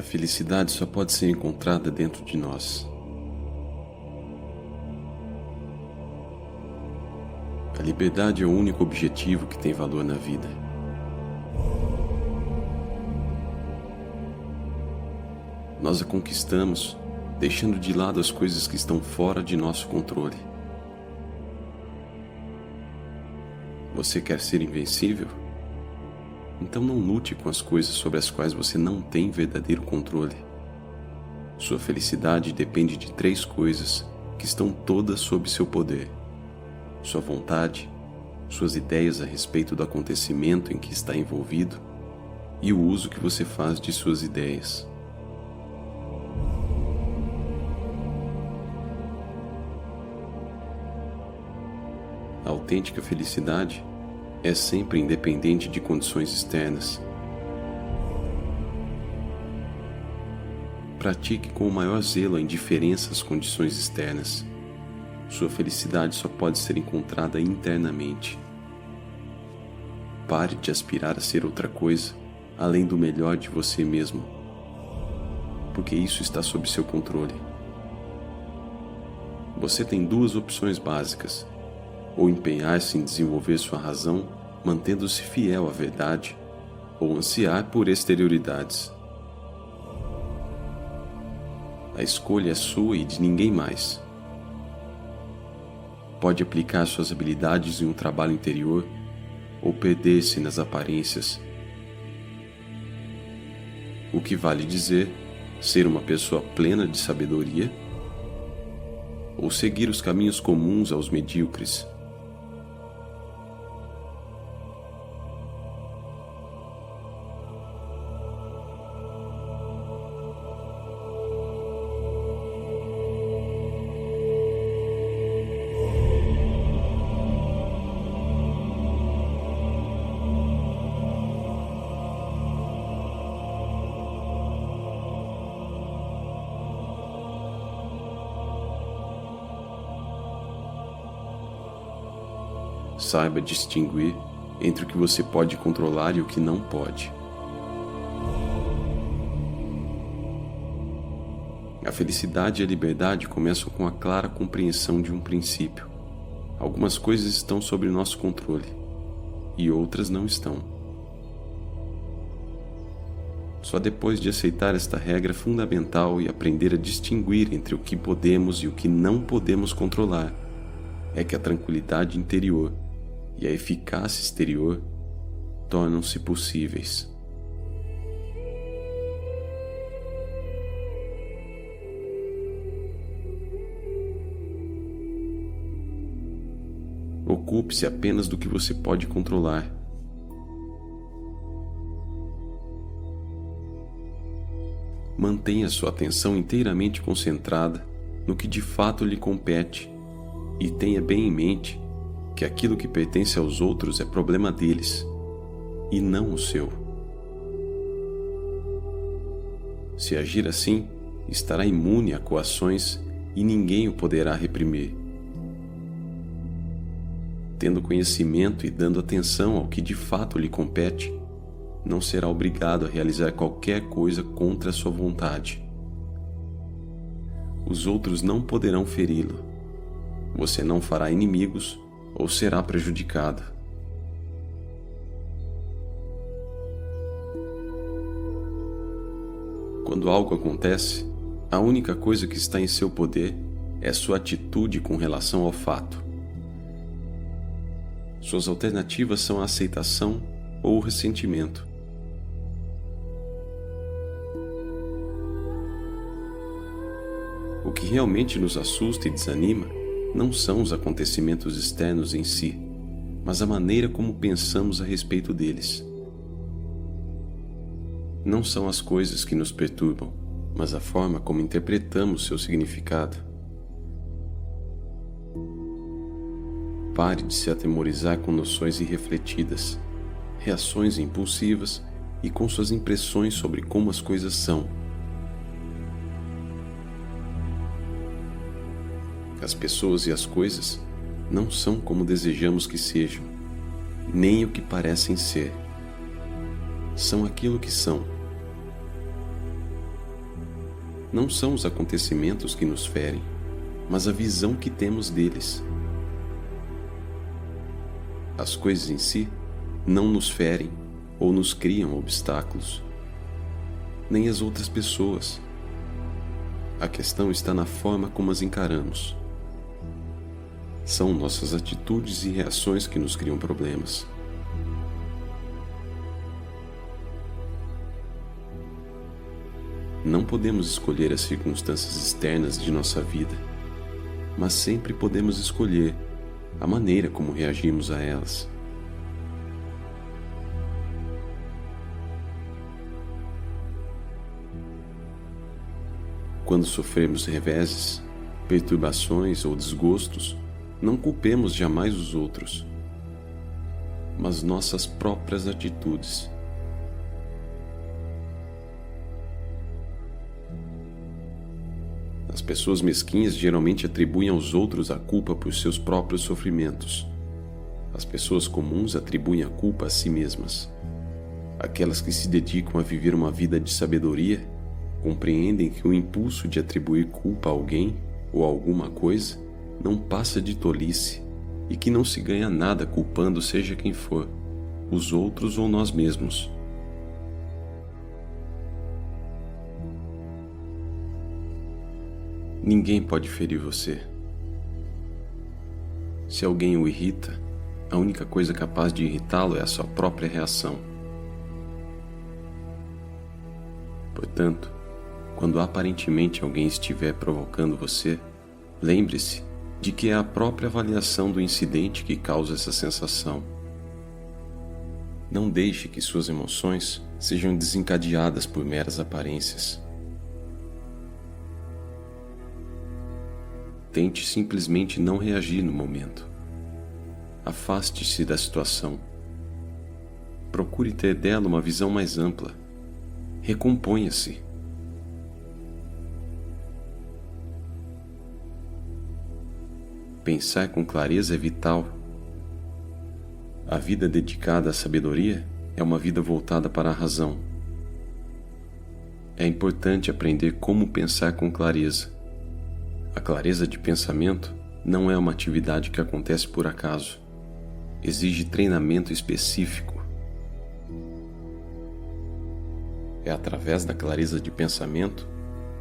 felicidade só pode ser encontrada dentro de nós. A liberdade é o único objetivo que tem valor na vida. Nós a conquistamos, deixando de lado as coisas que estão fora de nosso controle. Você quer ser invencível? Então não lute com as coisas sobre as quais você não tem verdadeiro controle. Sua felicidade depende de 3 coisas que estão todas sob seu poder: sua vontade, suas ideias a respeito do acontecimento em que está envolvido e o uso que você faz de suas ideias. A autêntica felicidade é sempre independente de condições externas. Pratique com o maior zelo a indiferença às condições externas. Sua felicidade só pode ser encontrada internamente. Pare de aspirar a ser outra coisa, além do melhor de você mesmo, porque isso está sob seu controle. Você tem 2 opções básicas: ou empenhar-se em desenvolver sua razão, mantendo-se fiel à verdade, ou ansiar por exterioridades. A escolha é sua e de ninguém mais. Pode aplicar suas habilidades em um trabalho interior, ou perder-se nas aparências. O que vale dizer, ser uma pessoa plena de sabedoria, ou seguir os caminhos comuns aos medíocres. Saiba distinguir entre o que você pode controlar e o que não pode. A felicidade e a liberdade começam com a clara compreensão de um princípio. Algumas coisas estão sob nosso controle e outras não estão. Só depois de aceitar esta regra fundamental e aprender a distinguir entre o que podemos e o que não podemos controlar, é que a tranquilidade interior e a eficácia exterior tornam-se possíveis. Ocupe-se apenas do que você pode controlar. Mantenha sua atenção inteiramente concentrada no que de fato lhe compete e tenha bem em mente que aquilo que pertence aos outros é problema deles, e não o seu. Se agir assim, estará imune a coações e ninguém o poderá reprimir. Tendo conhecimento e dando atenção ao que de fato lhe compete, não será obrigado a realizar qualquer coisa contra a sua vontade. Os outros não poderão feri-lo. Você não fará inimigos ou será prejudicado. Quando algo acontece, a única coisa que está em seu poder é sua atitude com relação ao fato. Suas alternativas são a aceitação ou o ressentimento. O que realmente nos assusta e desanima não são os acontecimentos externos em si, mas a maneira como pensamos a respeito deles. Não são as coisas que nos perturbam, mas a forma como interpretamos seu significado. Pare de se atemorizar com noções irrefletidas, reações impulsivas e com suas impressões sobre como as coisas são. As pessoas e as coisas não são como desejamos que sejam, nem o que parecem ser. São aquilo que são. não são os acontecimentos que nos ferem, mas a visão que temos deles. As coisas em si não nos ferem ou nos criam obstáculos, nem as outras pessoas. A questão está na forma como as encaramos. São nossas atitudes e reações que nos criam problemas. Não podemos escolher as circunstâncias externas de nossa vida, mas sempre podemos escolher a maneira como reagimos a elas. Quando sofremos reveses, perturbações ou desgostos, não culpemos jamais os outros, mas nossas próprias atitudes. As pessoas mesquinhas geralmente atribuem aos outros a culpa por seus próprios sofrimentos. As pessoas comuns atribuem a culpa a si mesmas. Aquelas que se dedicam a viver uma vida de sabedoria compreendem que o impulso de atribuir culpa a alguém ou a alguma coisa não passa de tolice e que não se ganha nada culpando seja quem for, os outros ou nós mesmos. Ninguém pode ferir você. Se alguém o irrita, a única coisa capaz de irritá-lo é a sua própria reação. Portanto, quando aparentemente alguém estiver provocando você, lembre-se de que é a própria avaliação do incidente que causa essa sensação. Não deixe que suas emoções sejam desencadeadas por meras aparências. Tente simplesmente não reagir no momento. Afaste-se da situação. Procure ter dela uma visão mais ampla. Recomponha-se. Pensar com clareza é vital. A vida dedicada à sabedoria é uma vida voltada para a razão. É importante aprender como pensar com clareza. A clareza de pensamento não é uma atividade que acontece por acaso. Exige treinamento específico. É através da clareza de pensamento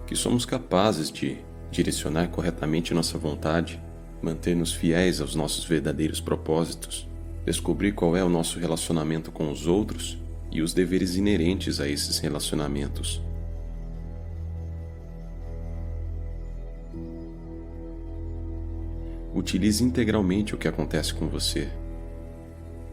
que somos capazes de direcionar corretamente nossa vontade, manter-nos fiéis aos nossos verdadeiros propósitos, descobrir qual é o nosso relacionamento com os outros e os deveres inerentes a esses relacionamentos. Utilize integralmente o que acontece com você.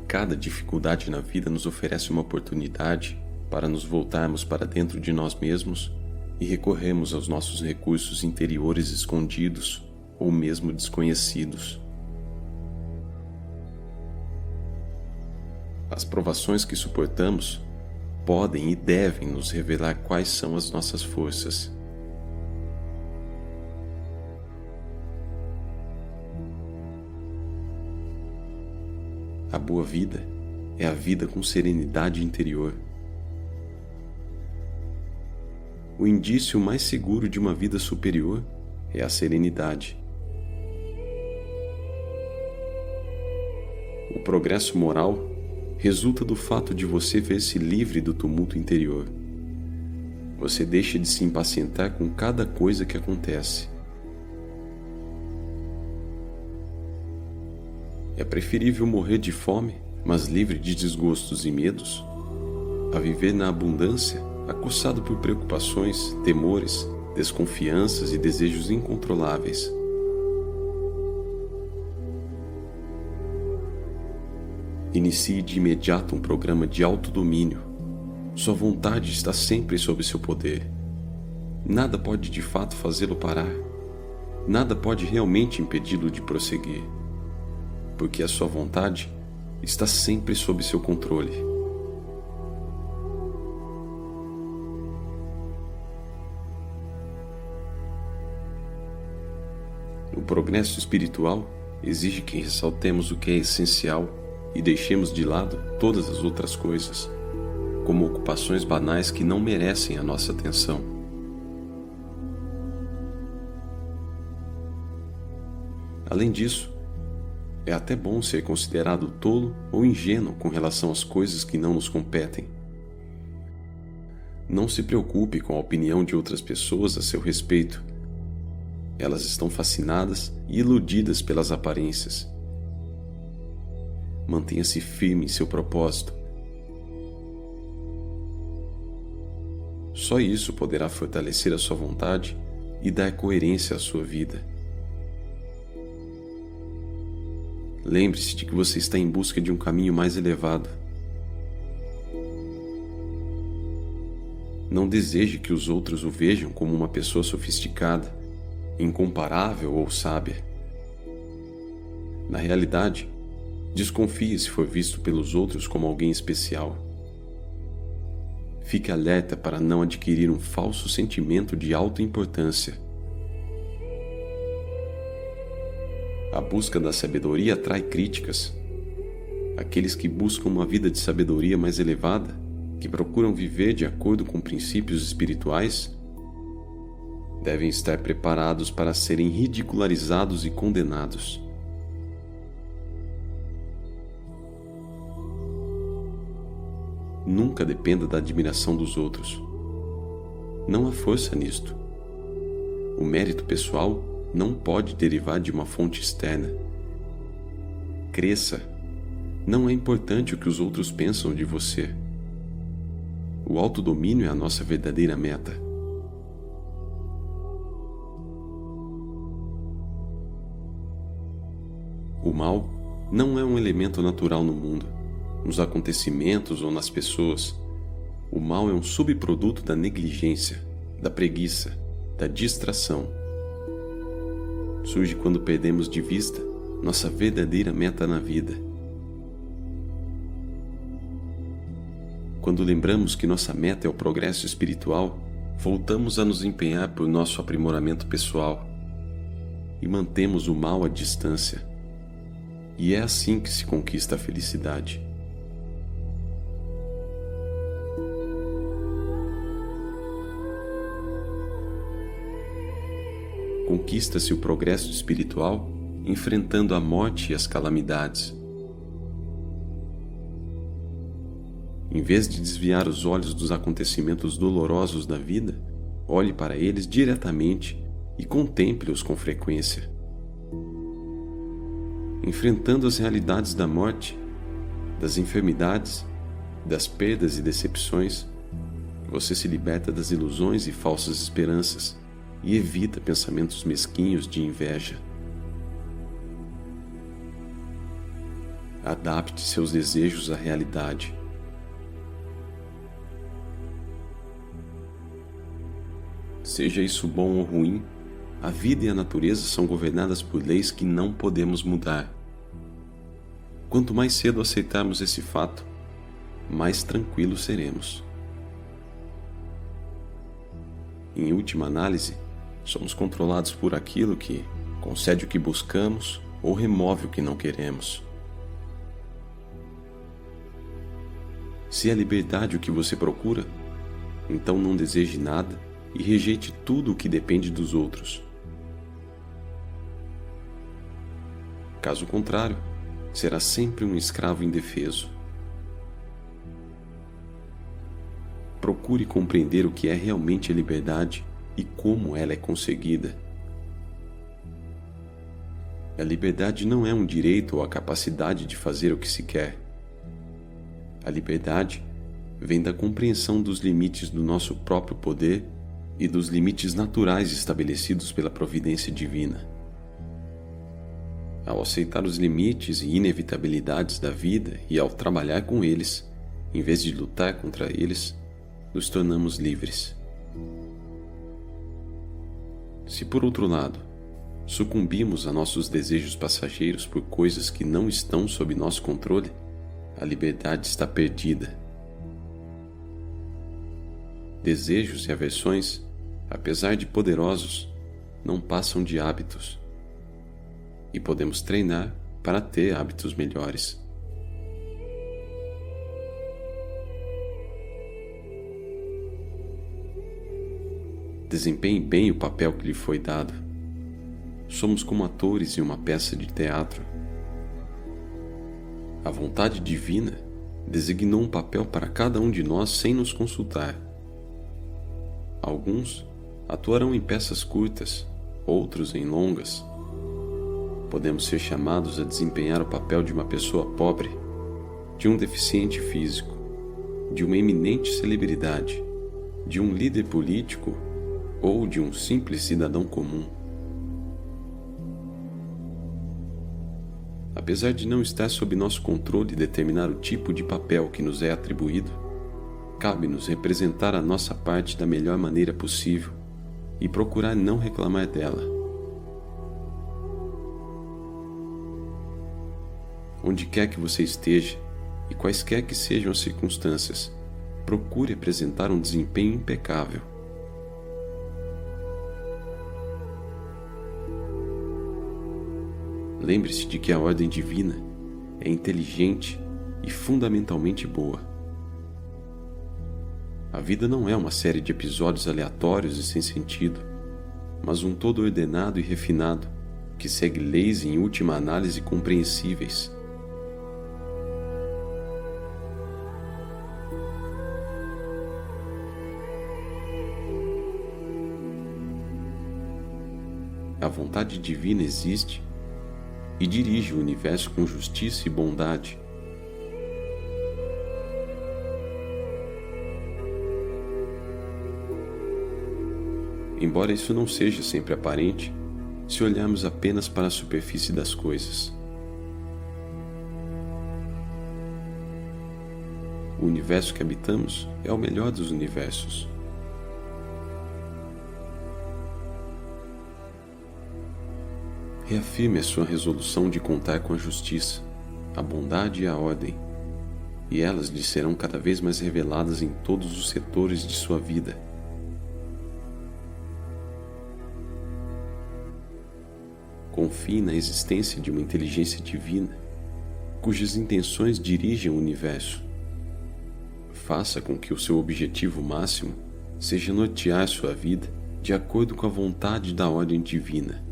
Cada dificuldade na vida nos oferece uma oportunidade para nos voltarmos para dentro de nós mesmos e recorrermos aos nossos recursos interiores escondidos ou mesmo desconhecidos. As provações que suportamos podem e devem nos revelar quais são as nossas forças. A boa vida é a vida com serenidade interior. O indício mais seguro de uma vida superior é a serenidade. O progresso moral resulta do fato de você ver-se livre do tumulto interior. Você deixa de se impacientar com cada coisa que acontece. É preferível morrer de fome, mas livre de desgostos e medos, a viver na abundância, acossado por preocupações, temores, desconfianças e desejos incontroláveis. Inicie de imediato um programa de autodomínio. Sua vontade está sempre sob seu poder. Nada pode de fato fazê-lo parar. Nada pode realmente impedi-lo de prosseguir, porque a sua vontade está sempre sob seu controle. O progresso espiritual exige que ressaltemos o que é essencial e deixemos de lado todas as outras coisas, como ocupações banais que não merecem a nossa atenção. Além disso, é até bom ser considerado tolo ou ingênuo com relação às coisas que não nos competem. Não se preocupe com a opinião de outras pessoas a seu respeito. Elas estão fascinadas e iludidas pelas aparências. Mantenha-se firme em seu propósito. Só isso poderá fortalecer a sua vontade e dar coerência à sua vida. Lembre-se de que você está em busca de um caminho mais elevado. Não deseje que os outros o vejam como uma pessoa sofisticada, incomparável ou sábia. Na realidade, desconfie se for visto pelos outros como alguém especial. Fique alerta para não adquirir um falso sentimento de autoimportância. A busca da sabedoria atrai críticas. Aqueles que buscam uma vida de sabedoria mais elevada, que procuram viver de acordo com princípios espirituais, devem estar preparados para serem ridicularizados e condenados. Nunca dependa da admiração dos outros. Não há força nisto. O mérito pessoal não pode derivar de uma fonte externa. Cresça. Não é importante o que os outros pensam de você. O autodomínio é a nossa verdadeira meta. O mal não é um elemento natural no mundo, nos acontecimentos ou nas pessoas. O mal é um subproduto da negligência, da preguiça, da distração. Surge quando perdemos de vista nossa verdadeira meta na vida. Quando lembramos que nossa meta é o progresso espiritual, voltamos a nos empenhar por nosso aprimoramento pessoal e mantemos o mal à distância. E é assim que se conquista a felicidade. Conquista-se o progresso espiritual enfrentando a morte e as calamidades. Em vez de desviar os olhos dos acontecimentos dolorosos da vida, olhe para eles diretamente e contemple-os com frequência. Enfrentando as realidades da morte, das enfermidades, das perdas e decepções, você se liberta das ilusões e falsas esperanças e evita pensamentos mesquinhos de inveja. Adapte seus desejos à realidade. Seja isso bom ou ruim, a vida e a natureza são governadas por leis que não podemos mudar. Quanto mais cedo aceitarmos esse fato, mais tranquilos seremos. Em última análise, somos controlados por aquilo que concede o que buscamos ou remove o que não queremos. Se é a liberdade o que você procura, então não deseje nada e rejeite tudo o que depende dos outros. Caso contrário, será sempre um escravo indefeso. Procure compreender o que é realmente a liberdade e como ela é conseguida. A liberdade não é um direito ou a capacidade de fazer o que se quer. A liberdade vem da compreensão dos limites do nosso próprio poder e dos limites naturais estabelecidos pela providência divina. Ao aceitar os limites e inevitabilidades da vida e ao trabalhar com eles, em vez de lutar contra eles, nos tornamos livres. Se, por outro lado, sucumbimos a nossos desejos passageiros por coisas que não estão sob nosso controle, a liberdade está perdida. Desejos e aversões, apesar de poderosos, não passam de hábitos. E podemos treinar para ter hábitos melhores. Desempenhe bem o papel que lhe foi dado. somos como atores em uma peça de teatro. A vontade divina designou um papel para cada um de nós sem nos consultar. Alguns atuarão em peças curtas, outros em longas. Podemos ser chamados a desempenhar o papel de uma pessoa pobre, de um deficiente físico, de uma eminente celebridade, de um líder político ou de um simples cidadão comum. Apesar de não estar sob nosso controle determinar o tipo de papel que nos é atribuído, cabe-nos representar a nossa parte da melhor maneira possível e procurar não reclamar dela. Onde quer que você esteja e quaisquer que sejam as circunstâncias, procure apresentar um desempenho impecável. Lembre-se de que a ordem divina é inteligente e fundamentalmente boa. A vida não é uma série de episódios aleatórios e sem sentido, mas um todo ordenado e refinado que segue leis em última análise compreensíveis. A vontade divina existe e dirige o universo com justiça e bondade. Embora isso não seja sempre aparente, se olharmos apenas para a superfície das coisas. O universo que habitamos é o melhor dos universos. Reafirme a sua resolução de contar com a justiça, a bondade e a ordem, e elas lhe serão cada vez mais reveladas em todos os setores de sua vida. Confie na existência de uma inteligência divina, cujas intenções dirigem o universo. Faça com que o seu objetivo máximo seja nortear sua vida de acordo com a vontade da ordem divina.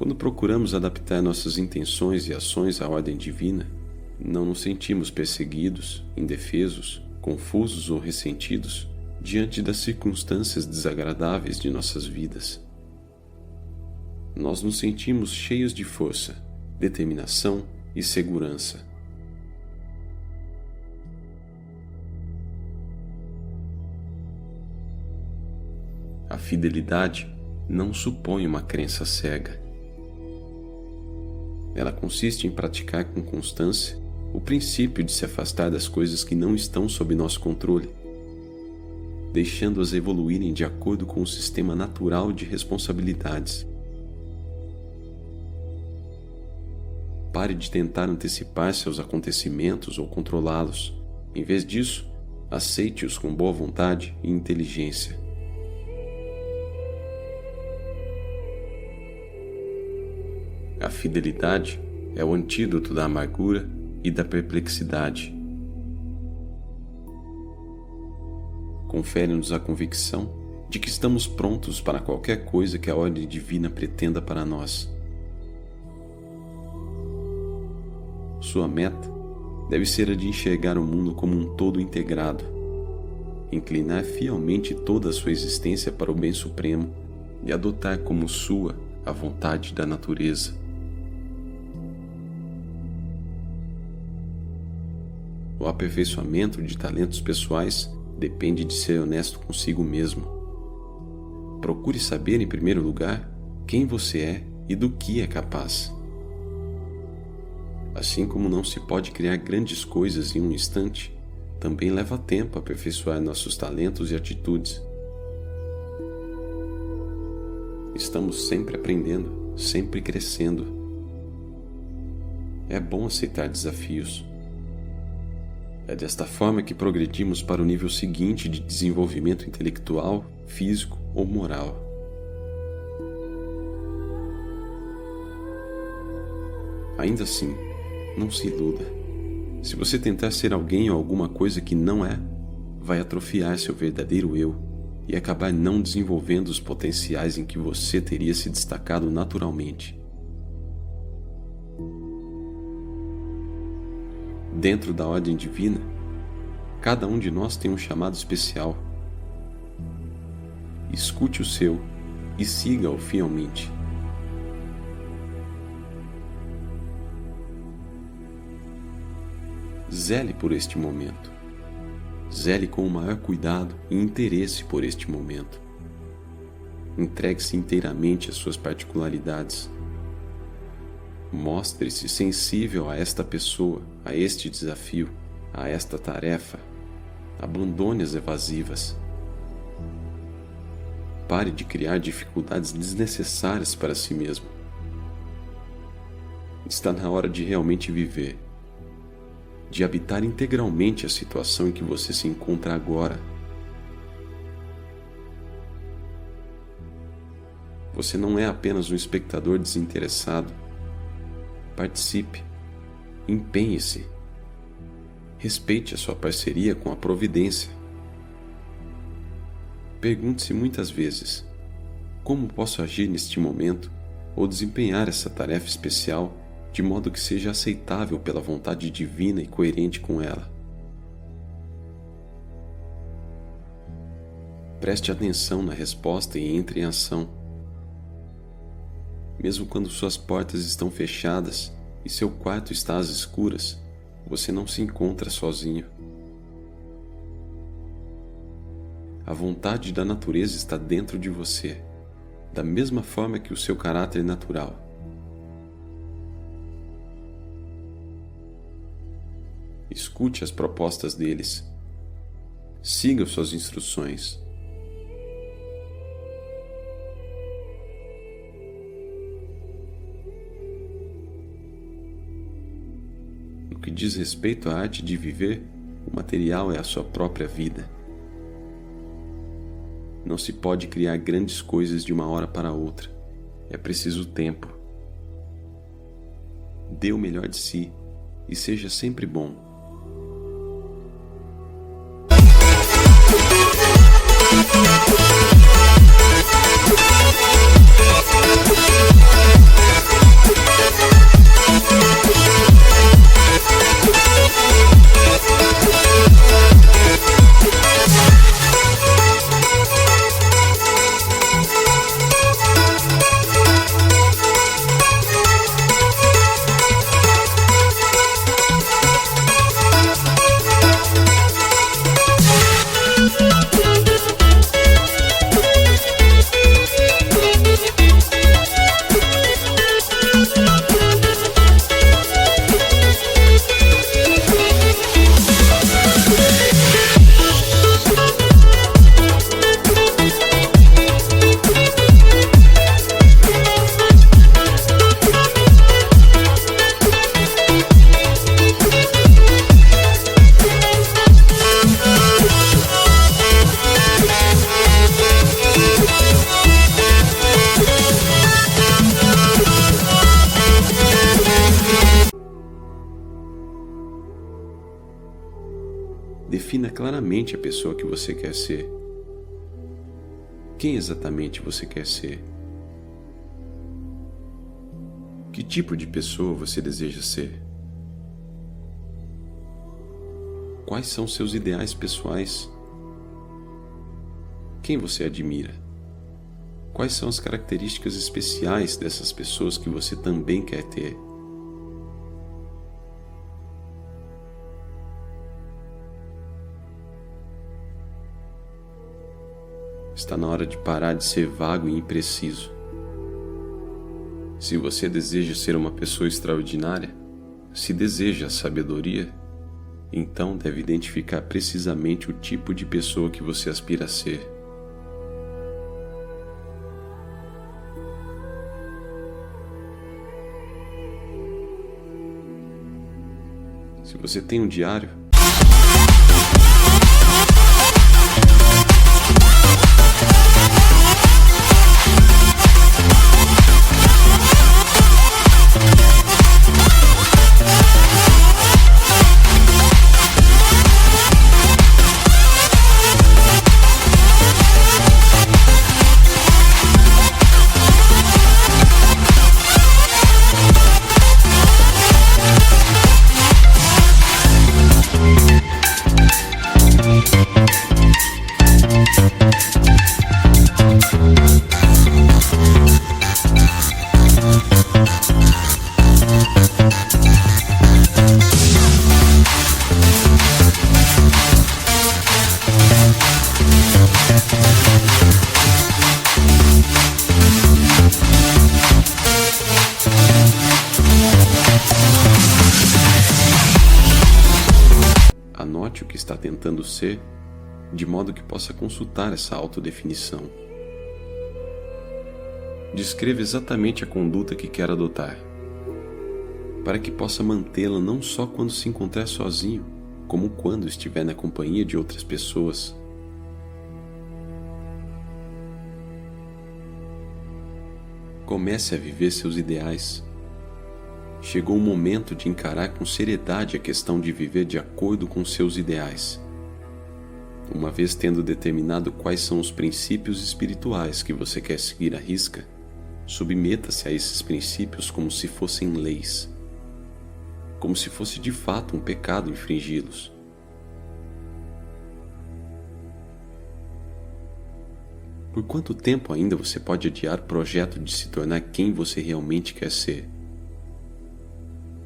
Quando procuramos adaptar nossas intenções e ações à ordem divina, não nos sentimos perseguidos, indefesos, confusos ou ressentidos diante das circunstâncias desagradáveis de nossas vidas. Nós nos sentimos cheios de força, determinação e segurança. A fidelidade não supõe uma crença cega. Ela consiste em praticar com constância o princípio de se afastar das coisas que não estão sob nosso controle, deixando-as evoluírem de acordo com o sistema natural de responsabilidades. Pare de tentar antecipar seus acontecimentos ou controlá-los. Em vez disso, aceite-os com boa vontade e inteligência. A fidelidade é o antídoto da amargura e da perplexidade. Confere-nos a convicção de que estamos prontos para qualquer coisa que a ordem divina pretenda para nós. Sua meta deve ser a de enxergar o mundo como um todo integrado, inclinar fielmente toda a sua existência para o bem supremo e adotar como sua a vontade da natureza. O aperfeiçoamento de talentos pessoais depende de ser honesto consigo mesmo. Procure saber, em primeiro lugar, quem você é e do que é capaz. Assim como não se pode criar grandes coisas em um instante, também leva tempo aperfeiçoar nossos talentos e atitudes. Estamos sempre aprendendo, sempre crescendo. É bom aceitar desafios. É desta forma que progredimos para o nível seguinte de desenvolvimento intelectual, físico ou moral. Ainda assim, não se iluda. Se você tentar ser alguém ou alguma coisa que não é, vai atrofiar seu verdadeiro eu e acabar não desenvolvendo os potenciais em que você teria se destacado naturalmente. Dentro da ordem divina, cada um de nós tem um chamado especial. Escute o seu e siga-o fielmente. Zele por este momento. Zele com o maior cuidado e interesse por este momento. Entregue-se inteiramente às suas particularidades. Mostre-se sensível a esta pessoa, a este desafio, a esta tarefa. Abandone as evasivas. Pare de criar dificuldades desnecessárias para si mesmo. Está na hora de realmente viver, de habitar integralmente a situação em que você se encontra agora. Você não é apenas um espectador desinteressado. Participe, empenhe-se, respeite a sua parceria com a providência. Pergunte-se muitas vezes: como posso agir neste momento ou desempenhar essa tarefa especial de modo que seja aceitável pela vontade divina e coerente com ela? Preste atenção na resposta e entre em ação. Mesmo quando suas portas estão fechadas e seu quarto está às escuras, você não se encontra sozinho. A vontade da natureza está dentro de você, da mesma forma que o seu caráter natural. Escute as propostas deles. Siga suas instruções. No que diz respeito à arte de viver, o material é a sua própria vida. Não se pode criar grandes coisas de uma hora para outra. É preciso tempo. Dê o melhor de si e seja sempre bom. Defina claramente a pessoa que você quer ser. Quem exatamente você quer ser? Que tipo de pessoa você deseja ser? Quais são seus ideais pessoais? Quem você admira? Quais são as características especiais dessas pessoas que você também quer ter? Está na hora de parar de ser vago e impreciso. Se você deseja ser uma pessoa extraordinária, se deseja a sabedoria, então deve identificar precisamente o tipo de pessoa que você aspira a ser. Se você tem um diário, Anote o que está tentando ser, de modo que possa consultar essa autodefinição. Descreva exatamente a conduta que quer adotar, para que possa mantê-la não só quando se encontrar sozinho, como quando estiver na companhia de outras pessoas. Comece a viver seus ideais. Chegou o momento de encarar com seriedade a questão de viver de acordo com seus ideais. Uma vez tendo determinado quais são os princípios espirituais que você quer seguir à risca, submeta-se a esses princípios como se fossem leis, como se fosse de fato um pecado infringi-los. Por quanto tempo ainda você pode adiar o projeto de se tornar quem você realmente quer ser?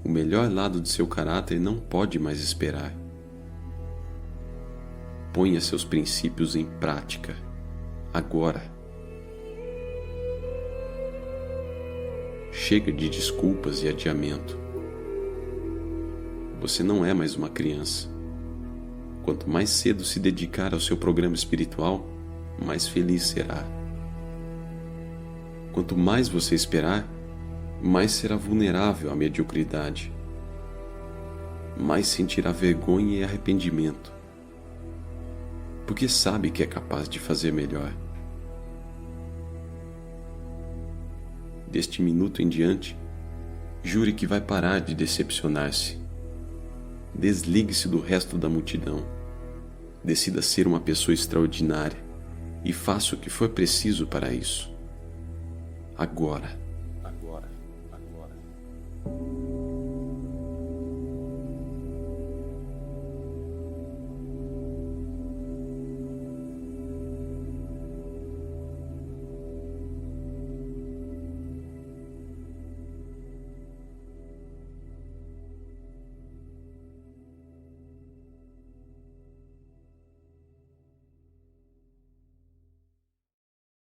O melhor lado de seu caráter não pode mais esperar. Ponha seus princípios em prática, agora. Chega de desculpas e adiamento. Você não é mais uma criança. Quanto mais cedo se dedicar ao seu programa espiritual, mais feliz será. Quanto mais você esperar, mais será vulnerável à mediocridade. Mais sentirá vergonha e arrependimento, porque sabe que é capaz de fazer melhor. Deste minuto em diante, jure que vai parar de decepcionar-se. Desligue-se do resto da multidão. Decida ser uma pessoa extraordinária e faça o que for preciso para isso. Agora.